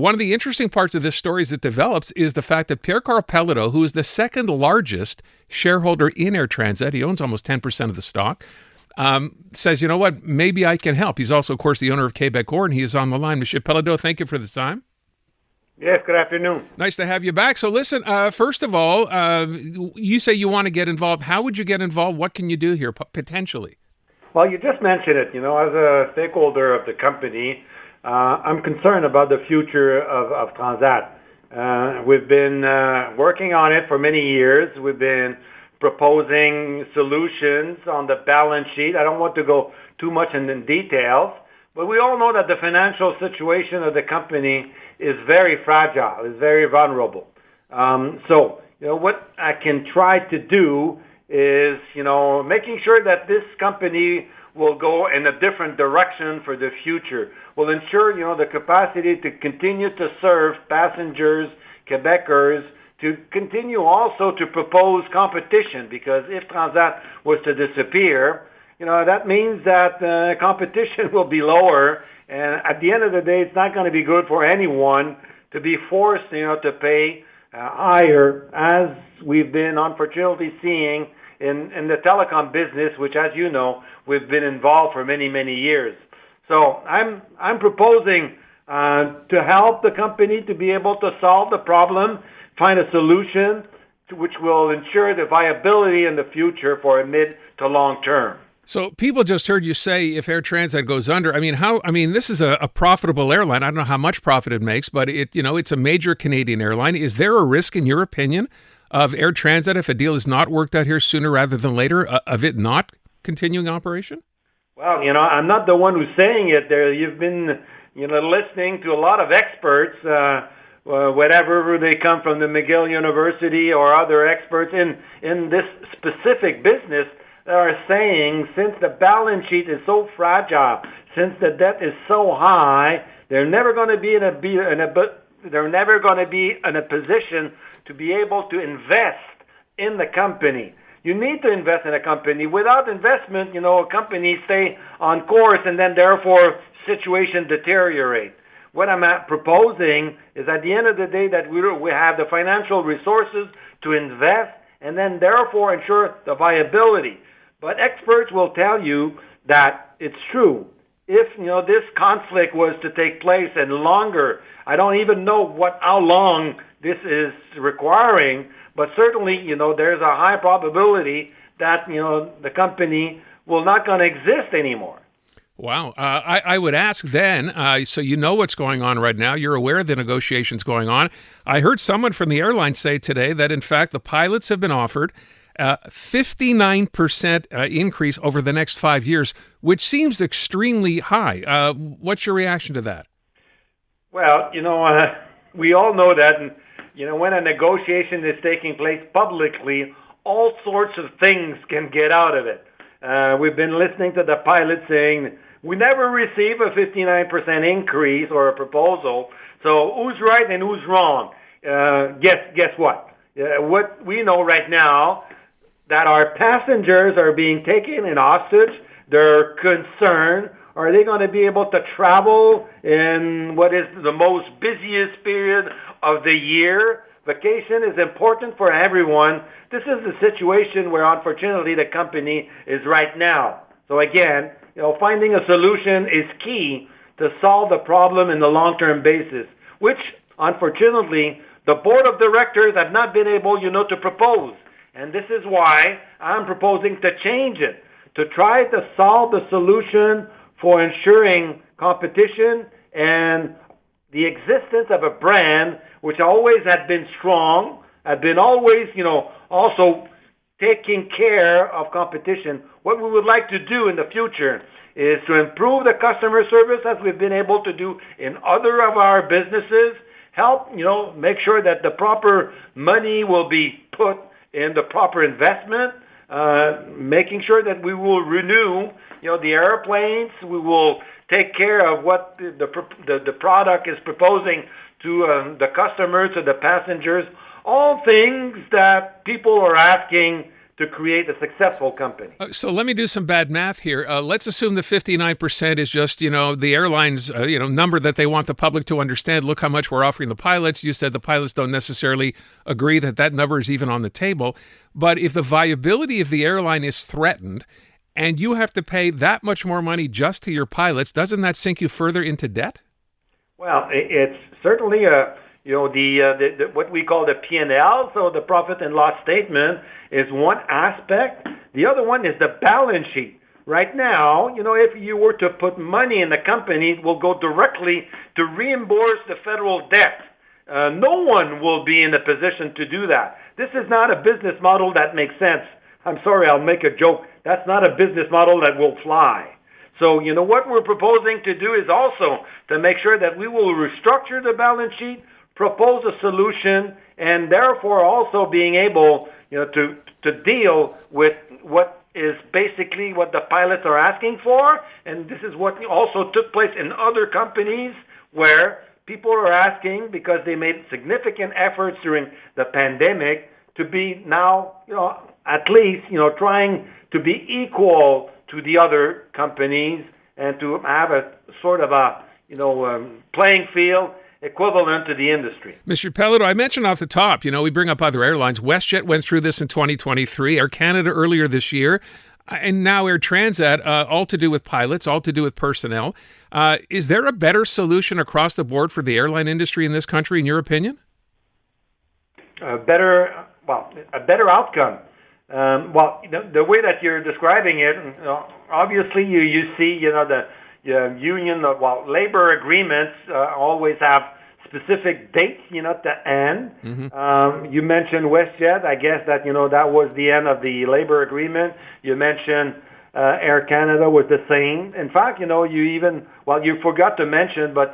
one of the interesting parts of this story as it develops is the fact that Pierre-Karl Péladeau, who is the second largest shareholder in Air Transat, he owns almost 10% of the stock, says, you know what, maybe I can help. He's also, of course, the owner of Quebecor, and he is on the line. Monsieur Péladeau, thank you for the time. Yes, good afternoon. Nice to have you back. So listen, first of all, you say you want to get involved. How would you get involved? What can you do here, potentially? Well, you just mentioned it. As a stakeholder of the company, I'm concerned about the future of Transat. We've been working on it for many years. We've been proposing solutions on the balance sheet. I don't want to go too much into details, but we all know that the financial situation of the company is very fragile, is very vulnerable. So, what I can try to do is, making sure that this company will go in a different direction for the future. Will ensure, the capacity to continue to serve passengers, Quebecers, to continue also to propose competition, because if Transat was to disappear, that means that competition will be lower, and at the end of the day, it's not going to be good for anyone to be forced, to pay higher, as we've been unfortunately seeing in the telecom business, which, as you know, we've been involved for many, many years. So I'm proposing to help the company to be able to solve the problem, find a solution which will ensure the viability in the future for a mid to long term. So people just heard you say if Air Transat goes under, this is a profitable airline. I don't know how much profit it makes, but it's a major Canadian airline. Is there a risk, in your opinion, of Air Transat, if a deal is not worked out here sooner rather than later, of it not continuing operation? Well, I'm not the one who's saying it. You've been, listening to a lot of experts, whatever they come from the McGill University or other experts in this specific business, that are saying since the balance sheet is so fragile, since the debt is so high, they're never going to be in a position to be able to invest in the company. You need to invest in a company. Without investment, a company stay on course, and then therefore situation deteriorate. What I'm proposing is at the end of the day that we have the financial resources to invest and then therefore ensure the viability. But experts will tell you that it's true. If this conflict was to take place and longer, I don't even know how long this is requiring, but certainly there's a high probability that the company will not going to exist anymore. Wow. I would ask then, so you know what's going on right now. You're aware of the negotiations going on. I heard someone from the airline say today that, in fact, the pilots have been offered 59% increase over the next 5 years, which seems extremely high. What's your reaction to that? Well, we all know that, when a negotiation is taking place publicly, all sorts of things can get out of it. We've been listening to the pilots saying, we never receive a 59% increase or a proposal, so who's right and who's wrong? Guess what? What we know right now, that our passengers are being taken in hostage. They're concerned. Are they going to be able to travel in what is the most busiest period of the year? Vacation is important for everyone. This is the situation where, unfortunately, the company is right now. So again, finding a solution is key to solve the problem in the long-term basis, which, unfortunately, the board of directors have not been able, to propose. And this is why I'm proposing to change it, to try to solve the solution for ensuring competition and the existence of a brand which always had been strong, had been always, also taking care of competition. What we would like to do in the future is to improve the customer service as we've been able to do in other of our businesses, help, make sure that the proper money will be put in the proper investment, making sure that we will renew, the airplanes, we will take care of what the product is proposing to the customers, to the passengers, all things that people are asking to create a successful company. So let me do some bad math here. Let's assume the 59% is just, the airline's, number that they want the public to understand. Look how much we're offering the pilots. You said the pilots don't necessarily agree that number is even on the table. But if the viability of the airline is threatened and you have to pay that much more money just to your pilots, doesn't that sink you further into debt? Well, it's certainly the what we call the P&L, so the profit and loss statement, is one aspect. The other one is the balance sheet. Right now, if you were to put money in the company, it will go directly to reimburse the federal debt. No one will be in a position to do that. This is not a business model that makes sense. I'm sorry, I'll make a joke. That's not a business model that will fly. So, what we're proposing to do is also to make sure that we will restructure the balance sheet, propose a solution, and therefore also being able, to deal with what is basically what the pilots are asking for. And this is what also took place in other companies where people are asking, because they made significant efforts during the pandemic, to be now, at least, trying to be equal to the other companies and to have a sort of a, playing field equivalent to the industry. Mr. Péladeau, I mentioned off the top, we bring up other airlines. WestJet went through this in 2023, Air Canada earlier this year, and now Air Transat, all to do with pilots, all to do with personnel. Is there a better solution across the board for the airline industry in this country, in your opinion? A better outcome. The way that you're describing it, obviously you see, the union, labor agreements always have specific dates, to end. Mm-hmm. You mentioned WestJet. I guess that, that was the end of the labor agreement. You mentioned Air Canada was the same. In fact, you forgot to mention, but,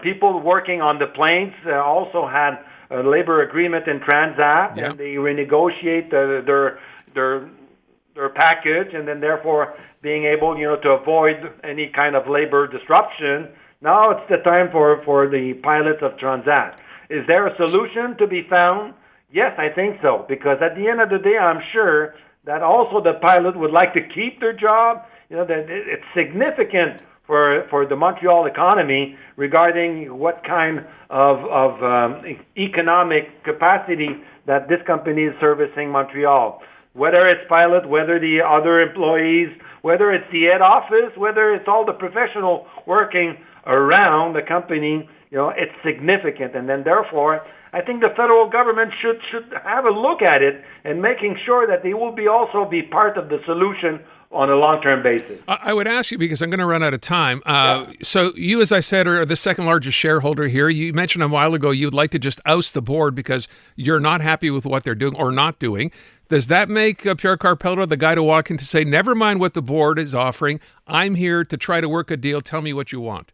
people working on the planes also had a labor agreement in Transat, and they renegotiate their package, and then therefore being able, to avoid any kind of labor disruption. Now it's the time for the pilots of Transat. Is there a solution to be found? Yes, I think so, because at the end of the day, I'm sure that also the pilot would like to keep their job. That it's significant for the Montreal economy regarding what kind of economic capacity that this company is servicing Montreal. Whether it's pilot, whether the other employees, whether it's the head office, whether it's all the professional working around the company, it's significant. And then therefore, I think the federal government should have a look at it and making sure that they will also be part of the solution on a long-term basis. I would ask you, because I'm going to run out of time. So you, as I said, are the second largest shareholder here. You mentioned a while ago you'd like to just oust the board because you're not happy with what they're doing or not doing. Does that make Pierre-Karl Péladeau the guy to walk in to say, never mind what the board is offering, I'm here to try to work a deal, tell me what you want?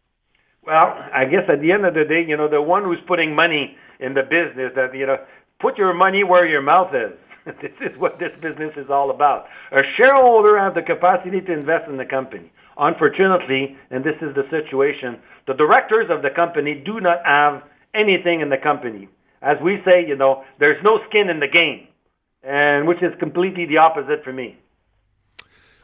Well, I guess at the end of the day, the one who's putting money in the business, that, put your money where your mouth is. This is what this business is all about. A shareholder has the capacity to invest in the company. Unfortunately, and this is the situation, the directors of the company do not have anything in the company. As we say, there's no skin in the game, and which is completely the opposite for me.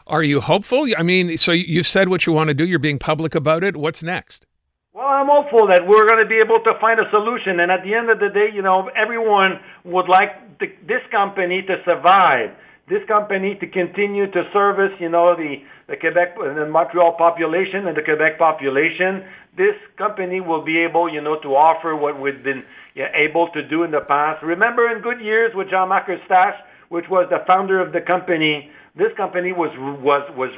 Are you hopeful? I mean, so you've said what you want to do. You're being public about it. What's next? Well, I'm hopeful that we're going to be able to find a solution. And at the end of the day, everyone would like this company to survive, this company to continue to service, the Quebec and the Montreal population and the Quebec population. This company will be able, to offer what we've been able to do in the past. Remember, in good years with Jean-Marc Eustache, which was the founder of the company, this company was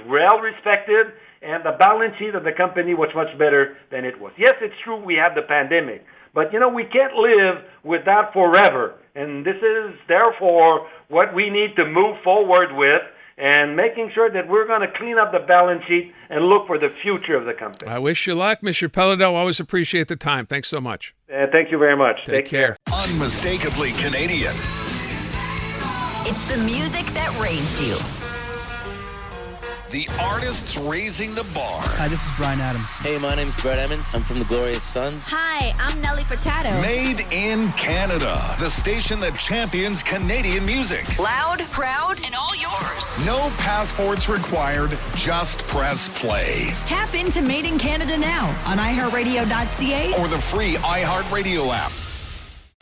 well respected, and the balance sheet of the company was much better than it was. Yes, it's true we have the pandemic, but we can't live with that forever. And this is therefore what we need to move forward with, and making sure that we're going to clean up the balance sheet and look for the future of the company. I wish you luck, Mr. Péladeau. Always appreciate the time. Thanks so much. Thank you very much. Take care. Unmistakably Canadian. It's the music that raised you. The artists raising the bar. Hi, this is Brian Adams. Hey, my name's Brett Emmons. I'm from the Glorious Sons. Hi, I'm Nelly Furtado. Made in Canada. The station that champions Canadian music. Loud, proud, and all yours. No passports required. Just press play. Tap into Made in Canada now on iHeartRadio.ca Or the free iHeartRadio app.